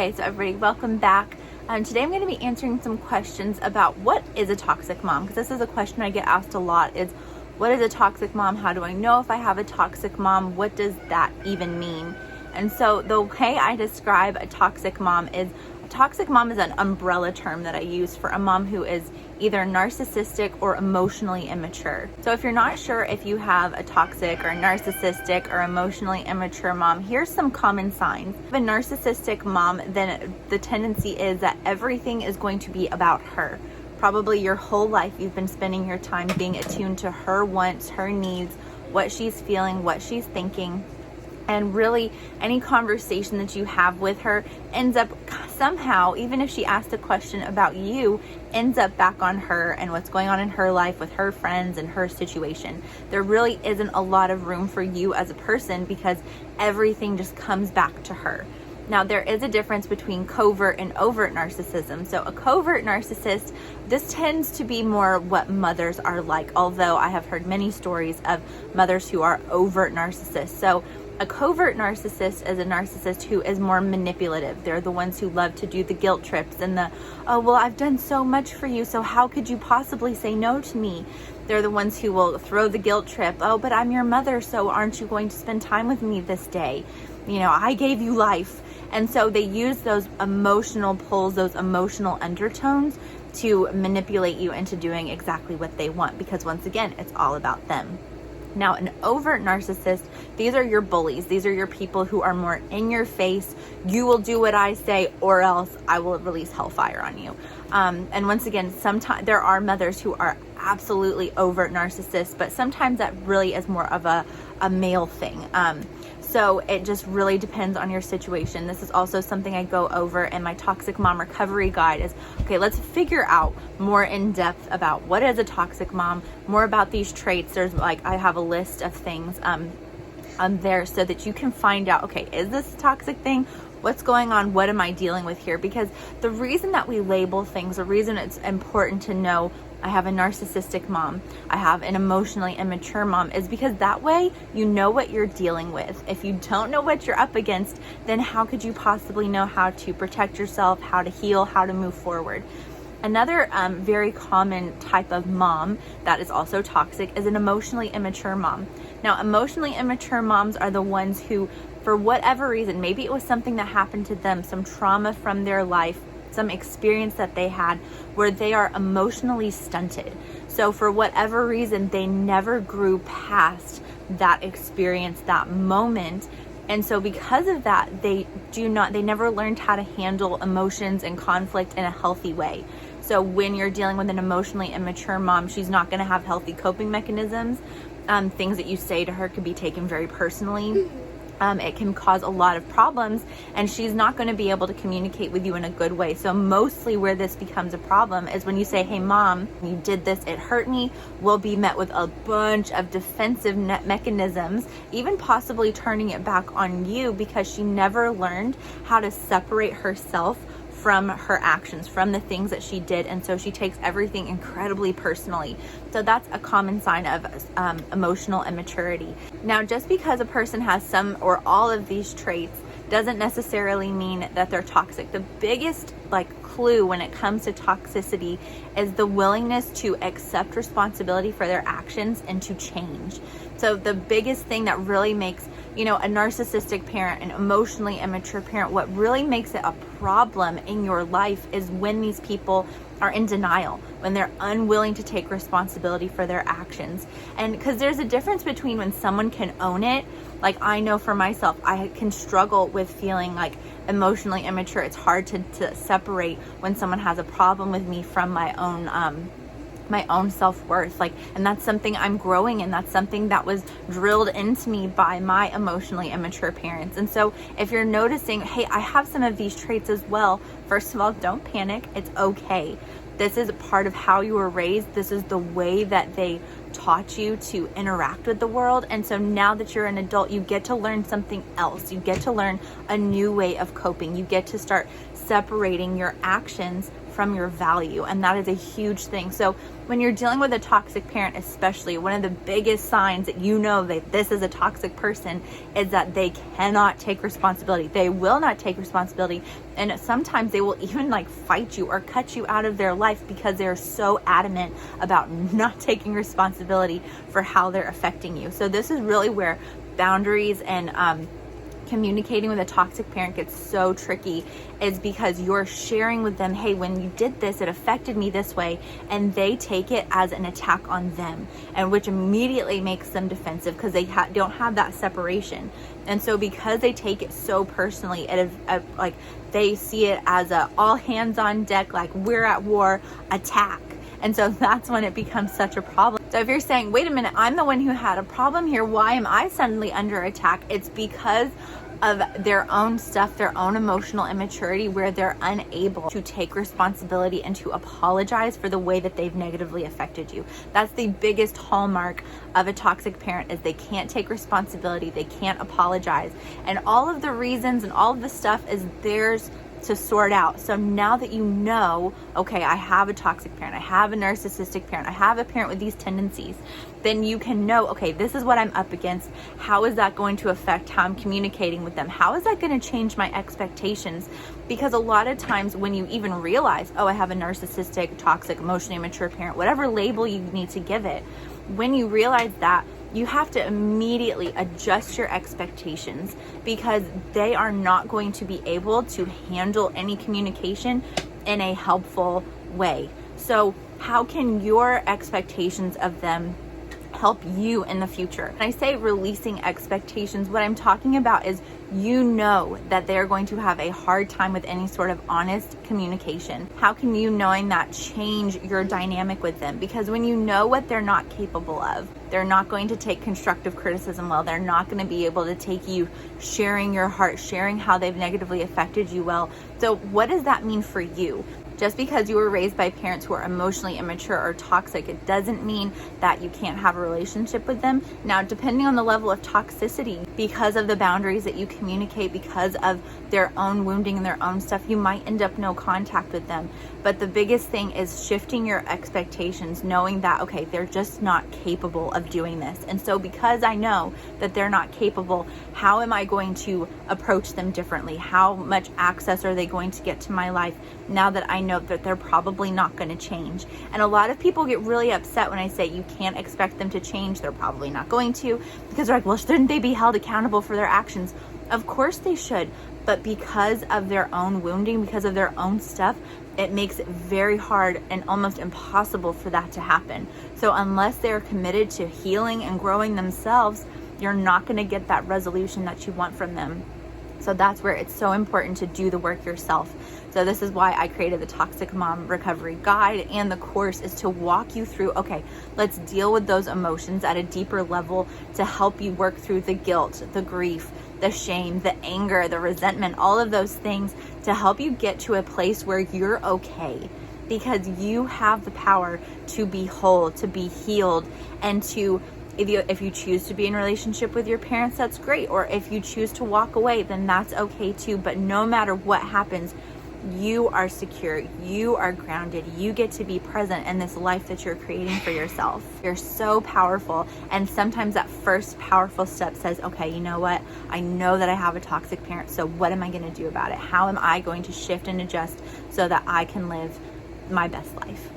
Hey, so everybody, welcome back. Today I'm going to be answering some questions about what is a toxic mom, because this is a question I get asked a lot is, what is a toxic mom? How do I know if I have a toxic mom? What does that even mean? And so the way I describe a toxic mom is an umbrella term that I use for a mom who is either narcissistic or emotionally immature. So if you're not sure if you have a toxic or narcissistic or emotionally immature mom, here's some common signs. If a narcissistic mom, then the tendency is that everything is going to be about her. Probably your whole life you've been spending your time being attuned to her wants, her needs, what she's feeling, what she's thinking. And really, any conversation that you have with her ends up somehow, even if she asked a question about you, ends up back on her and what's going on in her life with her friends and her situation. There really isn't a lot of room for you as a person because everything just comes back to her. Now, there is a difference between covert and overt narcissism. So a covert narcissist, this tends to be more what mothers are like, although I have heard many stories of mothers who are overt narcissists. So a covert narcissist is a narcissist who is more manipulative. They're the ones who love to do the guilt trips and oh, well, I've done so much for you, so how could you possibly say no to me? They're the ones who will throw the guilt trip. Oh, but I'm your mother, so aren't you going to spend time with me this day? I gave you life. And so they use those emotional pulls, those emotional undertones to manipulate you into doing exactly what they want, because once again, it's all about them. Now, an overt narcissist, these are your bullies. These are your people who are more in your face. You will do what I say or else I will release hellfire on you. And once again, sometimes there are mothers who are absolutely overt narcissists, but sometimes that really is more of a male thing. So it just really depends on your situation. This is also something I go over in my Toxic Mom Recovery Guide is, okay, let's figure out more in depth about what is a toxic mom, more about these traits. I have a list of things there so that you can find out, okay, is this a toxic thing? What's going on? What am I dealing with here? Because the reason that we label things, the reason it's important to know I have a narcissistic mom, I have an emotionally immature mom, is because that way you know what you're dealing with. If you don't know what you're up against, then how could you possibly know how to protect yourself, how to heal, how to move forward? Another very common type of mom that is also toxic is an emotionally immature mom. Now, emotionally immature moms are the ones who, for whatever reason, maybe it was something that happened to them, some trauma from their life, some experience that they had where they are emotionally stunted. So for whatever reason, they never grew past that experience, that moment. And so because of that, they never learned how to handle emotions and conflict in a healthy way. So when you're dealing with an emotionally immature mom, she's not going to have healthy coping mechanisms. Things that you say to her could be taken very personally. It can cause a lot of problems, and she's not going to be able to communicate with you in a good way. So mostly where this becomes a problem is when you say, hey mom, you did this, it hurt me, we'll be met with a bunch of defensive mechanisms, even possibly turning it back on you because she never learned how to separate herself from her actions, from the things that she did. And so she takes everything incredibly personally. So that's a common sign of emotional immaturity. Now, just because a person has some or all of these traits doesn't necessarily mean that they're toxic. The biggest clue when it comes to toxicity is the willingness to accept responsibility for their actions and to change. So the biggest thing that really makes, a narcissistic parent, an emotionally immature parent, what really makes it a problem in your life is when these people are in denial, when they're unwilling to take responsibility for their actions. And because there's a difference between when someone can own it, I know for myself, I can struggle with feeling emotionally immature. It's hard to separate when someone has a problem with me from my own self-worth, and that's something I'm growing in. That's something that was drilled into me by my emotionally immature parents. And so if you're noticing, hey, I have some of these traits as well, first of all, don't panic. It's okay. This is a part of how you were raised. This is the way that they taught you to interact with the world. And so now that you're an adult, you get to learn something else. You get to learn a new way of coping. You get to start separating your actions from your value. And that is a huge thing. So when you're dealing with a toxic parent, especially, one of the biggest signs that you know that this is a toxic person is that they cannot take responsibility. They will not take responsibility. And sometimes they will even like fight you or cut you out of their life because they're so adamant about not taking responsibility for how they're affecting you. So this is really where boundaries and communicating with a toxic parent gets so tricky, is because you're sharing with them, hey, when you did this, it affected me this way, and they take it as an attack on them, and which immediately makes them defensive because they don't have that separation. And so because they take it so personally, like they see it as a all hands on deck, like we're at war attack. And so that's when it becomes such a problem. So if you're saying, wait a minute, I'm the one who had a problem here, why am I suddenly under attack? It's because of their own stuff, their own emotional immaturity, where they're unable to take responsibility and to apologize for the way that they've negatively affected you. That's the biggest hallmark of a toxic parent, is they can't take responsibility, they can't apologize. And all of the reasons and all of the stuff is theirs to sort out. So now that you know, okay, I have a toxic parent, I have a narcissistic parent, I have a parent with these tendencies, then you can know, okay, this is what I'm up against. How is that going to affect how I'm communicating with them? How is that going to change my expectations? Because a lot of times when you even realize, oh, I have a narcissistic, toxic, emotionally immature parent, whatever label you need to give it, when you realize that, you have to immediately adjust your expectations, because they are not going to be able to handle any communication in a helpful way. So how can your expectations of them help you in the future? When I say releasing expectations, what I'm talking about is, you know that they're going to have a hard time with any sort of honest communication. How can you, knowing that, change your dynamic with them? Because when you know what they're not capable of, they're not going to take constructive criticism well. They're not going to be able to take you sharing your heart, sharing how they've negatively affected you well. So what does that mean for you? Just because you were raised by parents who are emotionally immature or toxic, it doesn't mean that you can't have a relationship with them. Now, depending on the level of toxicity, because of the boundaries that you communicate, because of their own wounding and their own stuff, you might end up no contact with them. But the biggest thing is shifting your expectations, knowing that, okay, they're just not capable of doing this. And so because I know that they're not capable, how am I going to approach them differently? How much access are they going to get to my life now that I know that they're probably not going to change? And a lot of people get really upset when I say you can't expect them to change. They're probably not going to, because they're like, well, shouldn't they be held accountable for their actions? Of course they should. But because of their own wounding, because of their own stuff, it makes it very hard and almost impossible for that to happen. So unless they're committed to healing and growing themselves, you're not going to get that resolution that you want from them. So that's where it's so important to do the work yourself. So this is why I created the Toxic Mom Recovery Guide, and the course is to walk you through, okay, let's deal with those emotions at a deeper level to help you work through the guilt, the grief, the shame, the anger, the resentment, all of those things, to help you get to a place where you're okay. Because you have the power to be whole, to be healed, and to, if you choose to be in a relationship with your parents, that's great. Or if you choose to walk away, then that's okay too. But no matter what happens, you are secure, you are grounded, you get to be present in this life that you're creating for yourself. You're so powerful. And sometimes that first powerful step says, okay, you know what? I know that I have a toxic parent, so what am I going to do about it? How am I going to shift and adjust so that I can live my best life?